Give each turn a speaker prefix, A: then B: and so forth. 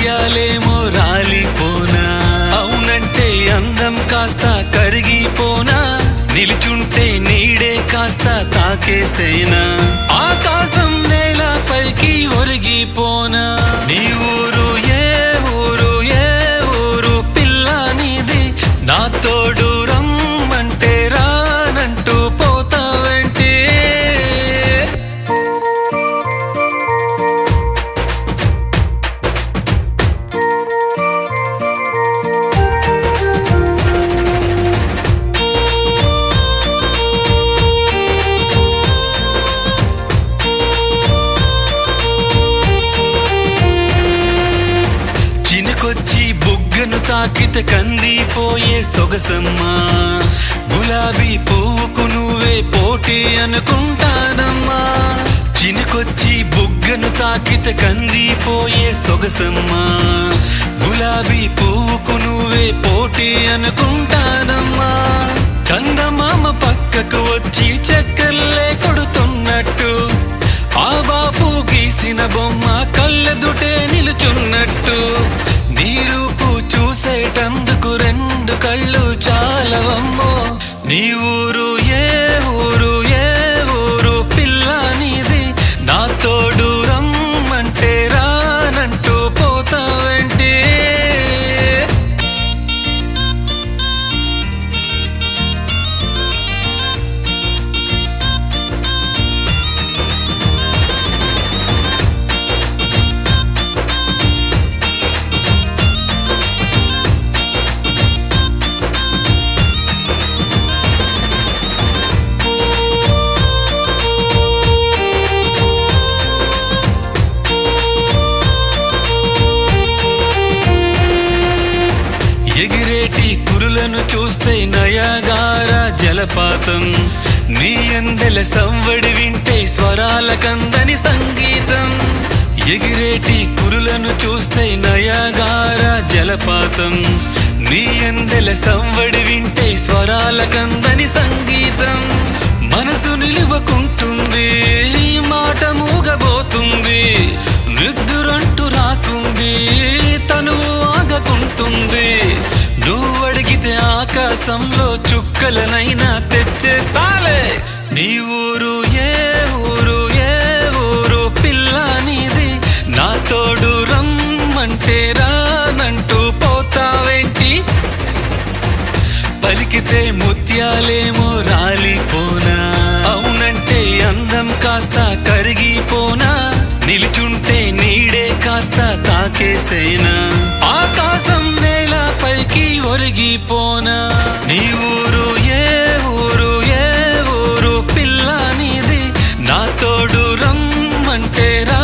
A: ముత్యాలేమో రాలిపోనా, అవునంటే అందం కాస్త కరిగిపోనా, నిలుచుంటే నీడే కాస్త తాకేసేనా, ఆకాశం నేల పైకి ఒరిగిపోనా. నీ ఊరు ఏ ఊరు ఏ ఊరు పిల్ల నీది, నా తోడు రమ్మంటే రానంటూ పోతావేంటి. చినుకొచ్చి బుగ్గను తాకితే కందిపోయే సొగసమ్మా, గులాబీ పువ్వుకు నువ్వే పోటీ అనుకుంటానమ్మా. చినుకొచ్చి బుగ్గను తాకితే కందిపోయే సొగసమ్మా, గులాబీ పువ్వుకు నువ్వే పోటీ అనుకుంటానమ్మా. చందమామ పక్కకు వచ్చి చక్కర్లే కొడుతున్నట్టు, ఆ బాపు గీసిన బొమ్మ కళ్ళెదుటే నిలుచున్నట్టు, నీ రూపు చూసేటందుకు రెండు కళ్ళు చాలవమ్మో. నీ ఊరు ఏ ఊరు ఏ ఊరు పిల్ల నీది, నా తోడు రమ్మంటే రానంటూ పోతావేంటి. ఎగిరేటి కురులను చూస్తే నయాగార జలపాతం, నీ అందెల సవ్వడి వింటే స్వరాల కందని సంగీతం. ఎగిరేటి కురులను చూస్తే నయాగార జలపాతం, నీ అందెల సవ్వడి వింటే స్వరాల కందని సంగీతం. మనసు నిలువకుంటుంది, మాట మూగబోతుంది, నిద్దురంటూ రాకుంది, తనువు ఆగకుంటుంది. నువ్వడిగితే ఆకాశంలో చుక్కలనైనా తెచ్చేస్తాలే. నీ ఊరు ఏ ఊరు ఏ ఊరు పిల్ల నీది, నా తోడు రమ్మంటే రానంటూ పోతావేంటి. పలికితే ముత్యాలేమో రాలిపోనా, అవునంటే అందం కాస్త కరిగిపోనా, నిలుచుంటే నీడే కాస్త తాకేసేనా, ఆకాశం నేల పైకి ఒరిగిపోనా. నీ ఊరు ఏ ఊరు ఏ ఊరు పిల్ల నీది, నా తోడు రమ్మంటే రా